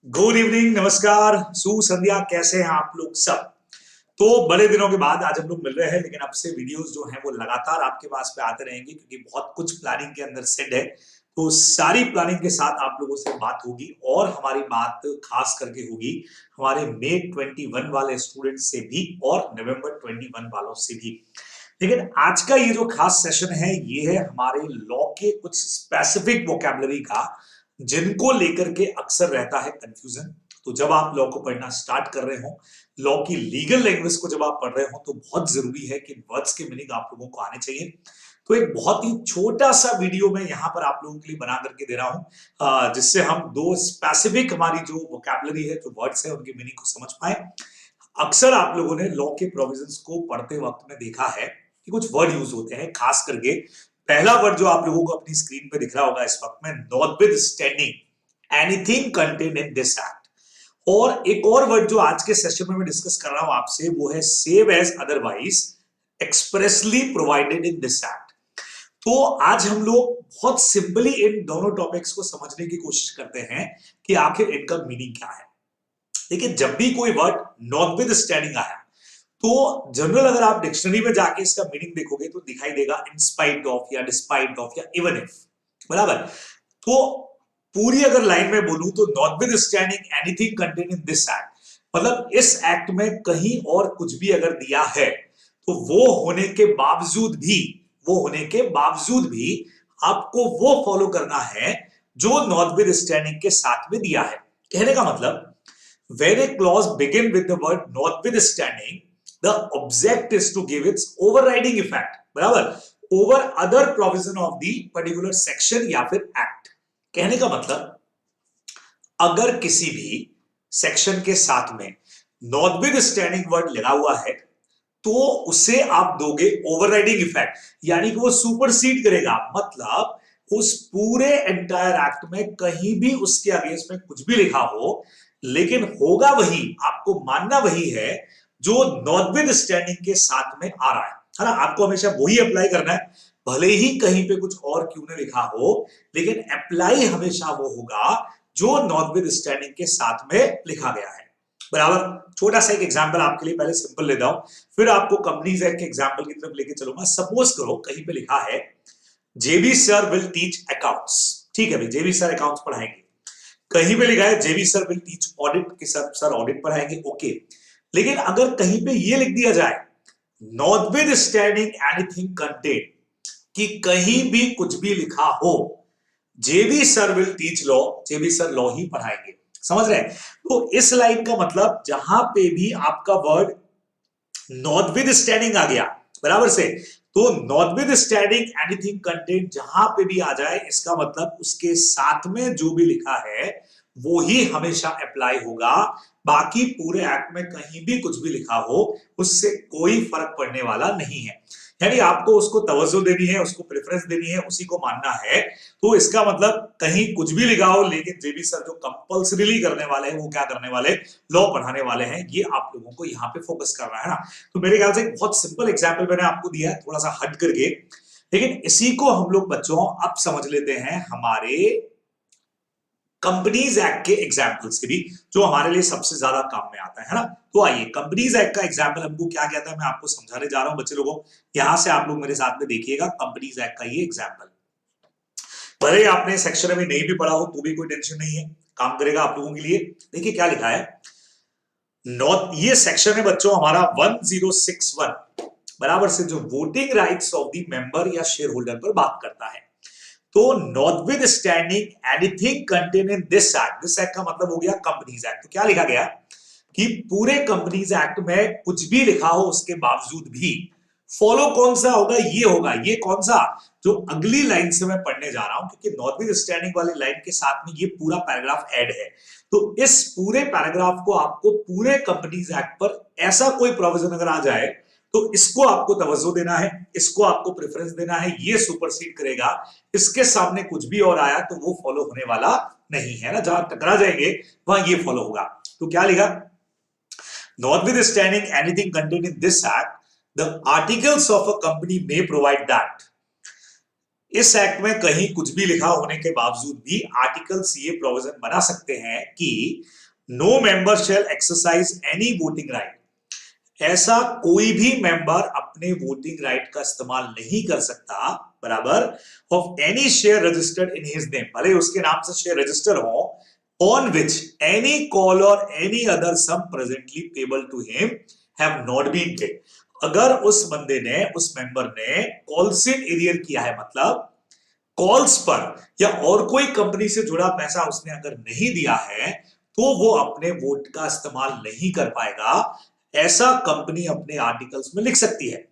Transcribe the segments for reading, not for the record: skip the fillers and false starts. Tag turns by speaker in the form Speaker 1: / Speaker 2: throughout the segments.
Speaker 1: Good evening, नमस्कार, सुसंध्या। कैसे हैं आप लोग सब? तो बड़े दिनों के बाद आज हम लोग मिल रहे हैं, लेकिन अब से वीडियोस जो हैं वो लगातार आपके पास पे आते रहेंगे क्योंकि बहुत कुछ प्लानिंग के अंदर सेट है। तो सारी प्लानिंग के साथ आप लोगों से बात होगी और हमारी बात खास करके होगी हमारे मई 21 वाले स्टूडेंट से भी और नवंबर 21 वालों से भी। लेकिन आज का ये जो खास सेशन है ये है हमारे लॉ के कुछ स्पेसिफिक वोकैबुलरी का, जिनको लेकर के अक्सर रहता है कंफ्यूजन। तो जब आप लॉ को पढ़ना स्टार्ट कर रहे हो, लॉ की लीगल लैंग्वेज को जब आप पढ़ रहे हो, तो बहुत जरूरी है कि वर्ड्स के मीनिंग आप लोगों को आने चाहिए। तो एक बहुत ही छोटा सा वीडियो मैं यहाँ पर आप लोगों के लिए बना करके दे रहा हूँ, जिससे हम दो स्पेसिफिक हमारी जो वोकैबुलरी है, जो वर्ड्स है, उनके मीनिंग को समझ पाए। अक्सर आप लोगों ने लॉ के प्रोविजंस को पढ़ते वक्त में देखा है कि कुछ वर्ड यूज होते हैं, खास करके पहला वर्ड जो आप लोगों को अपनी स्क्रीन पे दिख रहा होगा इस वक्त में, notwithstanding anything contained in this act. और एक और वर्ड जो आज के सेशन में मैं डिस्कस कर रहा हूं आपसे, वो है save as otherwise expressly provided in this act. तो आज हम लोग बहुत सिंपली इन दोनों टॉपिक्स को समझने की कोशिश करते हैं कि आखिर इनका मीनिंग क्या है। देखिए, जब भी कोई वर्ड नॉटविथस्टैंडिंग आया, तो जनरल अगर आप डिक्शनरी में जाके इसका मीनिंग देखोगे तो दिखाई देगा इन स्पाइट ऑफ या डिस्पाइट ऑफ या इवन इफ, बराबर। तो पूरी अगर लाइन में बोलूं तो notwithstanding anything contained in this act, मतलब इस एक्ट में कहीं और कुछ भी अगर दिया है तो वो होने के बावजूद भी आपको वो फॉलो करना है जो नॉटविथस्टैंडिंग के साथ में दिया है। कहने का मतलब, when a clause begin with the word notwithstanding, the object is to give its overriding effect, बराबर, over other provision of the particular section या फिर act। कहने का मतलब, अगर किसी भी सेक्शन के साथ में नॉटविथस्टैंडिंग वर्ड लगा हुआ है तो उसे आप दोगे ओवरराइडिंग इफेक्ट, यानी कि वो सुपरसीड करेगा। मतलब उस पूरे एंटायर एक्ट में कहीं भी उसके अगेंस्ट में कुछ भी लिखा हो, लेकिन होगा वही, आपको मानना वही है जो नॉटविथस्टैंडिंग के साथ में आ रहा है ना। आपको हमेशा वही अप्लाई करना है, भले ही कहीं पे कुछ और क्यों न लिखा हो, लेकिन अप्लाई हमेशा वो होगा जो नॉटविथस्टैंडिंग के साथ में लिखा गया है, बराबर। छोटा सा एक एग्जांपल आपके लिए पहले सिंपल लेता हूं, फिर आपको कंपनीज एक्ट के एग्जांपल की तरफ लेके चलूंगा। सपोज करो कहीं पे लिखा है JB sir will teach accounts, ठीक है भाई, जेबी सर अकाउंट्स पढ़ाएंगे। कहीं पे लिखा है JB sir will teach audit, कि सर ऑडिट पढ़ाएंगे, ओके। लेकिन अगर कहीं पे ये लिख दिया जाए नॉटविथस्टैंडिंग एनीथिंग कंटेन्ड, कि कहीं भी कुछ भी लिखा हो, JB sir will teach law, JB sir law ही पढ़ाएंगे, समझ रहे हैं? तो इस लाइन का मतलब, जहां पे भी आपका वर्ड नॉटविथस्टैंडिंग आ गया बराबर से, तो नॉटविथस्टैंडिंग एनीथिंग कंटेंट जहां पे भी आ जाए, इसका मतलब उसके साथ में जो भी लिखा है वो ही हमेशा अप्लाई होगा। बाकी पूरे एक्ट में कहीं भी कुछ भी लिखा हो, उससे कोई फर्क पड़ने वाला नहीं है। यानी आपको उसको तवज्जो देनी है, उसको प्रेफरेंस देनी है, उसी को मानना है। तो इसका मतलब कहीं कुछ भी लिखा हो, लेकिन जेबी सर जो कंपल्सरीली करने वाले हैं, वो क्या करने वाले, लॉ पढ़ाने वाले हैं, ये आप लोगों को यहाँ पे फोकस करना है ना। तो मेरे ख्याल से एक बहुत सिंपल एग्जाम्पल मैंने आपको दिया है, थोड़ा सा हट करके, लेकिन इसी को हम लोग बच्चों अब समझ लेते हैं हमारे कंपनीज एक्ट के एग्जाम्पल से भी, जो हमारे लिए सबसे ज्यादा काम में आता है ना। तो आइए, कंपनीज एक्ट का एग्जाम्पल हमको क्या कहता है, मैं आपको समझाने जा रहा हूं बच्चे लोगों। यहां से आप लोग मेरे साथ में देखिएगा कंपनीज एक्ट का ये एग्जाम्पल। भले आपने सेक्शन में नहीं भी पढ़ा हो तो भी कोई टेंशन नहीं है, काम करेगा आप लोगों के लिए। देखिए क्या लिखा है, नॉट, ये सेक्शन है बच्चों हमारा 1061, बराबर से, जो voting rights of the member या शेयर होल्डर पर बात करता है। तो notwithstanding anything contain in this act, this act का मतलब हो गया कंपनीज एक्ट। तो क्या लिखा गया कि पूरे कंपनीज एक्ट में कुछ भी लिखा हो उसके बावजूद भी फॉलो कौन सा होगा, ये होगा, ये कौन सा, जो अगली लाइन से मैं पढ़ने जा रहा हूं, क्योंकि नॉटविथस्टैंडिंग वाली लाइन के साथ में ये पूरा पैराग्राफ ऐड है। तो इस पूरे पैराग्राफ को आपको पूरे कंपनीज एक्ट पर ऐसा कोई प्रोविजन अगर आ जाए तो इसको आपको तवज्जो देना है, इसको आपको प्रेफरेंस देना है, ये सुपरसीड करेगा। इसके सामने कुछ भी और आया तो वो फॉलो होने वाला नहीं है ना, जहां टकरा जाएंगे वहां ये फॉलो होगा। तो क्या लिखा, notwithstanding anything contained in this act, the articles of a company may provide that, इस एक्ट में कहीं कुछ भी लिखा होने के बावजूद भी आर्टिकल सी ये प्रोविजन बना सकते हैं कि no member shall exercise any voting right, ऐसा कोई भी मेंबर अपने वोटिंग राइट का इस्तेमाल नहीं कर सकता, बराबर, of any share registered in his name, भले उसके नाम से शेयर रजिस्टर हो, on which any call or any other sum presently payable to him have not been paid. अगर उस बंदे ने, उस मेंबर ने कॉल्स इन एरियर किया है, मतलब कॉल्स पर या और कोई कंपनी से जुड़ा पैसा उसने अगर नहीं दिया है, तो वो अपने वोट का इस्तेमाल नहीं कर पाएगा। ऐसा कंपनी अपने आर्टिकल्स में लिख सकती है,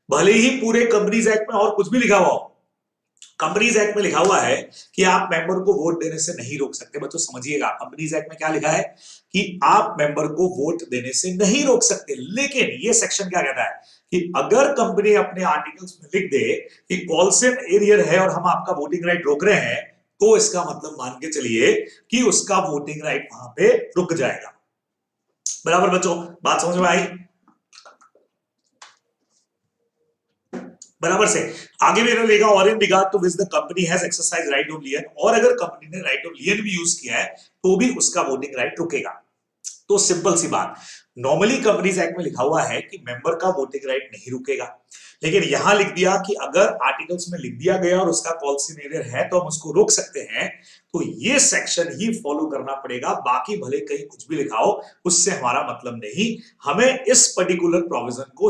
Speaker 1: भले ही पूरे कंपनीज एक्ट में और कुछ भी लिखा हुआ हो। कंपनीज एक्ट में लिखा हुआ है कि आप मेंबर को वोट देने से नहीं रोक सकते। बच्चों समझिएगा, कंपनीज एक्ट में क्या लिखा है कि आप मेंबर को वोट देने से नहीं रोक सकते, लेकिन ये सेक्शन क्या कहता है कि अगर कंपनी अपने आर्टिकल्स में लिख दे कि कॉल्स इन एरियर है और हम आपका वोटिंग राइट रोक रहे हैं, तो इसका मतलब मान के चलिए कि उसका वोटिंग राइट वहां पे रुक जाएगा। बराबर बच्चों, बात समझ में आई? बराबर से आगे भी लेगा, or in regard to which the company has exercised right of lien, और अगर कंपनी ने राइट ऑफ लियन भी यूज किया है तो भी उसका वोटिंग राइट रुकेगा। तो सिंपल सी बात, नॉर्मली कंपनीज एक्ट में लिखा हुआ है कि मेंबर का वोटिंग राइट नहीं रुकेगा, लेकिन यहां लिख दिया कि अगर आर्टिकल्स में लिख दिया गया और उसका पॉलिसी एरियर है तो हम उसको रोक सकते हैं, तो ये सेक्शन ही फॉलो करना पड़ेगा। बाकी भले कहीं कुछ भी लिखा हो, उससे हमारा मतलब नहीं। हमें इस पर्टिकुलर प्रोविजन को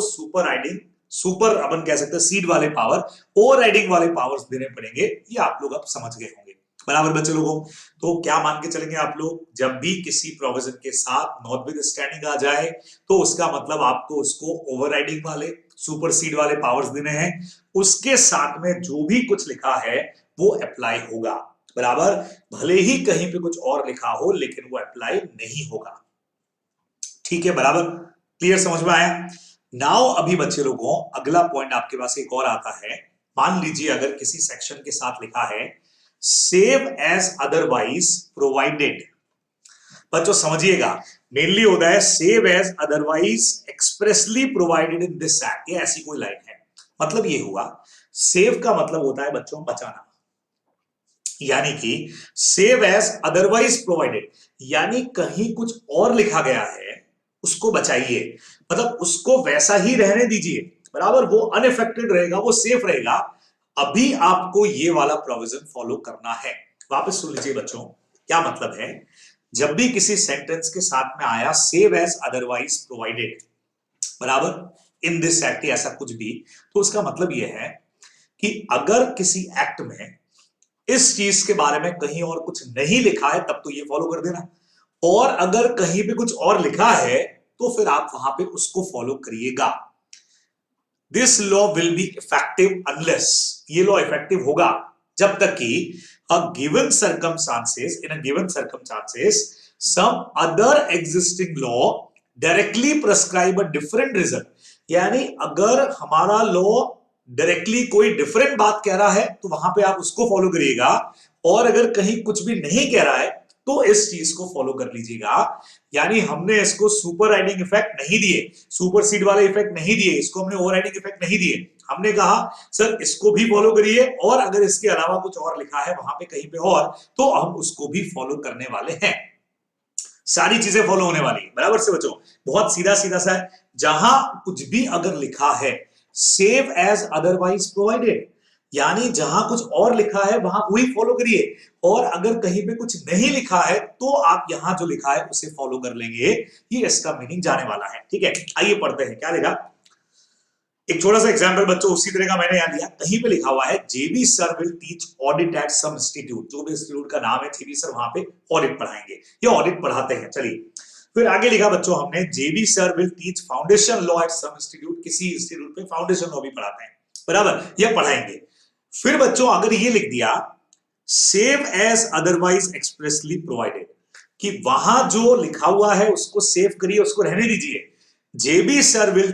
Speaker 1: सुपर अपन कह सकते हैं सीड वाले पावर, ओवर राइडिंग वाले पावर्स देने पड़ेंगे। ये आप लोग अब समझ गए होंगे, बराबर बच्चे लोगों। तो क्या मान के चलेंगे आप लोग, जब भी किसी प्रोविजन के साथ नॉट विद स्टैंडिंग आ जाए तो उसका मतलब आपको उसको ओवरराइडिंग वाले, सुपर सीड वाले पावर्स देने हैं। उसके साथ में जो भी कुछ लिखा है वो अप्लाई होगा, बराबर, भले ही कहीं पे कुछ और लिखा हो लेकिन वो अप्लाई नहीं होगा। ठीक है, बराबर, क्लियर, समझ में आया? नाउ अभी बच्चे लोगों अगला पॉइंट आपके पास एक और आता है। मान लीजिए अगर किसी सेक्शन के साथ लिखा है सेव एज अदरवाइज प्रोवाइडेड, बच्चों समझिएगा, मेनली होता है save as otherwise expressly provided in this act, ये ऐसी कोई लाइन है। मतलब ये हुआ, सेव का मतलब होता है बच्चों बचाना, यानी कि सेव एज अदरवाइज प्रोवाइडेड, यानी कहीं कुछ और लिखा गया है उसको बचाइए, मतलब उसको वैसा ही रहने दीजिए, बराबर, वो अनइफेक्टेड रहेगा, वो सेफ रहेगा। अभी आपको ये वाला प्रोविजन फॉलो करना है। वापस सुन लीजिए बच्चों, क्या मतलब है, जब भी किसी सेंटेंस के साथ में आया सेव एज अदरवाइज प्रोवाइडेड, बराबर, इन दिस एक्ट, ऐसा कुछ भी, तो उसका मतलब यह है कि अगर किसी एक्ट में इस चीज के बारे में कहीं और कुछ नहीं लिखा है तब तो ये फॉलो कर देना, और अगर कहीं पे कुछ और लिखा है तो फिर आप वहां पे उसको फॉलो करिएगा। This law will be effective unless, ये लॉ इफेक्टिव होगा जब तक कि a given circumstances, in a given circumstances some other existing law directly prescribe a different result, यानी अगर हमारा लॉ डायरेक्टली कोई डिफरेंट बात कह रहा है तो वहां पे आप उसको फॉलो करिएगा, और अगर कहीं कुछ भी नहीं कह रहा है तो इस चीज को फॉलो कर लीजिएगा। यानी हमने इसको सुपर राइडिंग इफेक्ट नहीं दिए, सुपर सीड वाले इफेक्ट नहीं दिए, इसको हमने ओवर राइडिंग इफेक्ट नहीं दिए। हमने कहा सर इसको भी फॉलो करिए, और अगर इसके अलावा कुछ और लिखा है वहां पे कहीं पे और, तो हम उसको भी फॉलो करने वाले हैं। सारी चीजें फॉलो होने वाली है, बराबर से बच्चों, बहुत सीधा सीधा सा है। जहां कुछ भी अगर लिखा है सेव एज अदरवाइज प्रोवाइडेड, यानी जहां कुछ और लिखा है वहां वही फॉलो करिए, और अगर कहीं पे कुछ नहीं लिखा है तो आप यहां जो लिखा है उसे फॉलो कर लेंगे। ये इसका मीनिंग जाने वाला है। ठीक है, आइए पढ़ते हैं क्या लिखा। एक छोटा सा एग्जांपल बच्चों उसी तरह का मैंने यहां दिया, कहीं पे लिखा हुआ है JB sir will teach audit at some institute, जो भी इंस्टीट्यूट का नाम है जेबी सर वहां पे ऑडिट पढ़ाएंगे, ये ऑडिट पढ़ाते हैं। चलिए फिर आगे लिखा बच्चों हमने JB sir will teach foundation law at some institute, किसी इंस्टीट्यूट पे फाउंडेशन लॉ भी पढ़ाते हैं, बराबर, ये पढ़ाएंगे। फिर बच्चों अगर ये लिख दिया save as otherwise expressly provided, कि वहां जो लिखा हुआ है उसको सेव करिए, उसको रहने दीजिए। JB sir will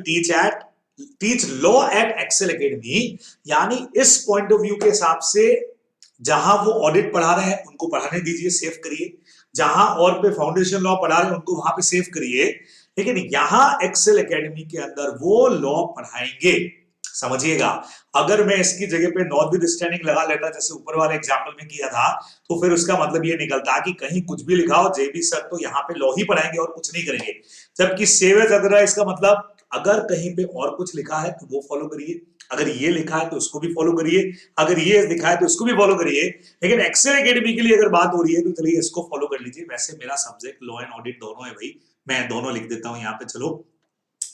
Speaker 1: teach law at Excel academy, यानी इस पॉइंट ऑफ व्यू के हिसाब से जहां वो ऑडिट पढ़ा रहे हैं उनको पढ़ाने दीजिए, सेव करिए। जहां और पे फाउंडेशन लॉ पढ़ा रहे हैं उनको वहां पे सेव करिए, लेकिन यहां एक्सेल एकेडमी के अंदर वो लॉ पढ़ाएंगे समझिएगा, अगर मैं इसकी जगह पे नॉट विद स्टैंडिंग लगा लेता जैसे ऊपर वाले एग्जांपल में किया था, तो फिर उसका मतलब ये निकलता कि कहीं कुछ भी लिखा हो जेबी सर तो यहाँ पे लॉ ही पढ़ाएंगे और कुछ नहीं करेंगे। जबकि सेव एज अदरवाइज का मतलब अगर कहीं पे और कुछ लिखा है तो वो फॉलो करिए, अगर ये लिखा है तो उसको भी फॉलो करिए, अगर ये लिखा है तो उसको भी फॉलो करिए। लेकिन एक्सेल एकेडमी के लिए अगर बात हो रही है तो चलिए इसको फॉलो कर लीजिए। वैसे मेरा सब्जेक्ट लॉ एंड ऑडिट दोनों है भाई, मैं दोनों लिख देता हूं यहाँ पे। चलो,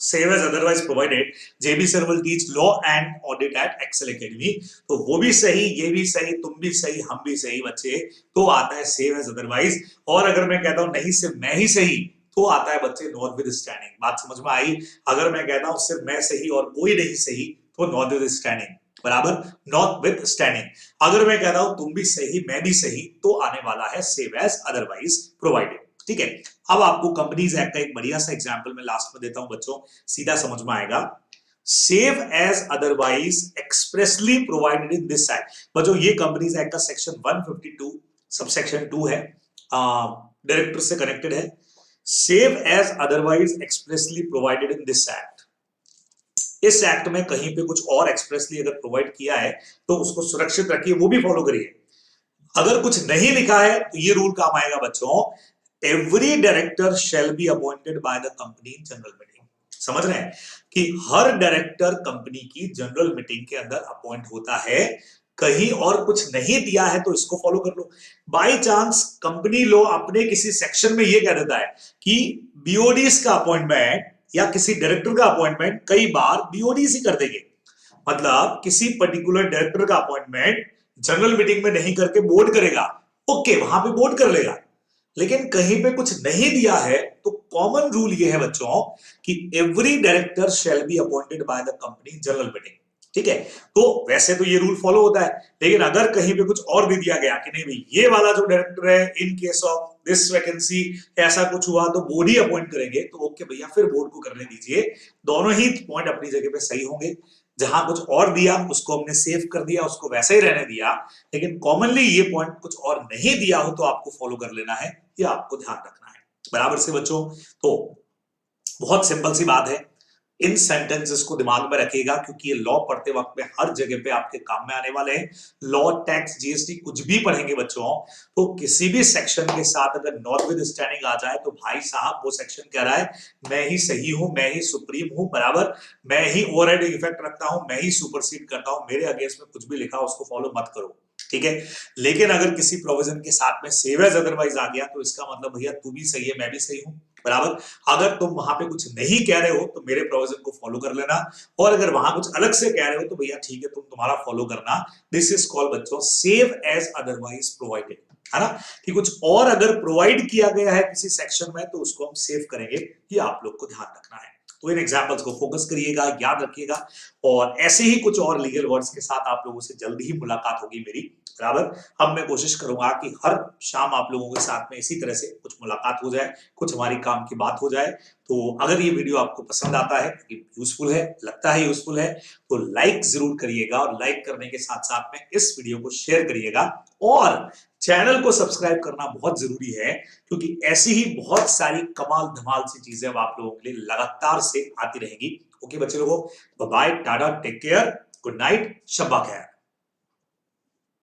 Speaker 1: save as otherwise provided, JB sir will teach law and audit at Excel Academy। तो वो भी सही, ये भी सही, तुम भी सही, हम भी सही बच्चे, तो आता है save as otherwise। और अगर मैं कहता हूं नहीं सिर्फ मैं ही सही, तो आता है बच्चे नॉट विद स्टैंडिंग। बात समझ में आई? अगर मैं कहता हूं सिर्फ मैं सही और कोई नहीं सही, तो नॉट विद स्टैंडिंग बराबर नॉट विद स्टैंडिंग। अगर मैं कहता हूं तुम भी सही मैं भी सही, तो आने वाला है सेव एज अदरवाइज प्रोवाइडेड। ठीक है, अब आपको कंपनीज एक्ट का एक बढ़िया सा एग्जांपल मैं लास्ट में देता हूं बच्चों, सीधा समझ में आएगा। Save as otherwise expressly provided in this act. बच्चों ये कंपनीज एक्ट का सेक्शन 152 सबसेक्शन 2 है, डायरेक्टर से कनेक्टेड है। Save as otherwise expressly provided in this act, इस एक्ट में कहीं पे कुछ और एक्सप्रेसली अगर प्रोवाइड किया है तो उसको सुरक्षित रखिए, वो भी फॉलो करिए। अगर कुछ नहीं लिखा है तो ये रूल काम आएगा बच्चों, every director shall be appointed by the company in general meeting. समझ रहे हैं कि हर डायरेक्टर कंपनी की जनरल मीटिंग के अंदर अपॉइंट होता है। कहीं और कुछ नहीं दिया है तो इसको फॉलो कर लो। बाय चांस कंपनी लॉ अपने किसी सेक्शन में ये कह देता है कि बीओडीज का अपॉइंटमेंट या किसी डायरेक्टर का अपॉइंटमेंट कई बार बीओडीज ही कर देंगे, मतलब किसी पर्टिकुलर डायरेक्टर का अपॉइंटमेंट जनरल मीटिंग में नहीं करके बोर्ड करेगा, ओके वहां पे बोर्ड कर लेगा। लेकिन कहीं पे कुछ नहीं दिया है तो कॉमन रूल ये है बच्चों कि every director shall be appointed by the company general meeting. ठीक है, तो वैसे तो ये रूल फॉलो होता है, लेकिन अगर कहीं पे कुछ और भी दिया गया कि नहीं भाई ये वाला जो डायरेक्टर है in case of this vacancy ऐसा कुछ हुआ तो बोर्ड ही अपॉइंट करेंगे, तो ओके भैया फिर बोर्ड को करने दीजिए। दोनों ही पॉइंट अपनी जगह पे सही होंगे। जहां कुछ और दिया उसको हमने सेव कर दिया, उसको वैसे ही रहने दिया। लेकिन कॉमनली ये पॉइंट कुछ और नहीं दिया हो तो आपको फॉलो कर लेना है, ये आपको ध्यान रखना है बराबर से बच्चों। तो बहुत सिंपल सी बात है, इन सेंटेंसेस को दिमाग में रखिएगा क्योंकि ये लॉ पढ़ते वक्त में हर जगह पे आपके काम में आने वाले हैं। लॉ, टैक्स, जीएसटी कुछ भी पढ़ेंगे बच्चों तो किसी भी सेक्शन के साथ अगर नॉट विद स्टैंडिंग आ जाए तो भाई साहब वो सेक्शन कह रहा है मैं ही सही हूं, मैं ही सुप्रीम हूं बराबर, मैं ही ओवरराइडिंग इफेक्ट रखता हूं, मैं ही सुपरसीड करता हूं, मेरे अगेंस्ट में कुछ भी लिखा उसको फॉलो मत करो। ठीक है, लेकिन अगर किसी प्रोविजन के साथ में सेव एज अदरवाइज आ गया तो इसका मतलब भैया तू भी सही है मैं भी सही हूं बराबर। अगर तुम वहां पे कुछ नहीं कह रहे हो तो मेरे प्रोविजन को फॉलो कर लेना, और अगर वहां कुछ अलग से कह रहे हो तो भैया ठीक है तुम तुम्हारा फॉलो करना। दिस इज कॉल्ड बच्चों सेव एज अदरवाइज प्रोवाइडेड, है ना, कि कुछ और अगर प्रोवाइड किया गया है किसी सेक्शन में तो उसको हम सेव करेंगे, ये आप लोग को ध्यान रखना है। तो इन एग्जांपल्स को फोकस करिएगा, याद रखिएगा, और ऐसे ही कुछ और लीगल वर्ड्स के साथ आप लोगों से जल्दी ही मुलाकात होगी मेरी बराबर। अब मैं कोशिश करूंगा कि हर शाम आप लोगों के साथ में इसी तरह से कुछ मुलाकात हो जाए, कुछ हमारी काम की बात हो जाए। तो अगर ये वीडियो आपको पसंद आता है, यूजफुल है, लगता है यूजफुल है, तो लाइक जरूर करिएगा, और लाइक करने के साथ साथ में इस वीडियो को शेयर करिएगा, और चैनल को सब्सक्राइब करना बहुत जरूरी है क्योंकि ऐसी ही बहुत सारी कमाल धमाल सी चीजें अब आप लोगों के लिए लगातार से आती रहेंगी। ओके बच्चे लोगों, bye, tata, take care, good night, शब्बा खैर।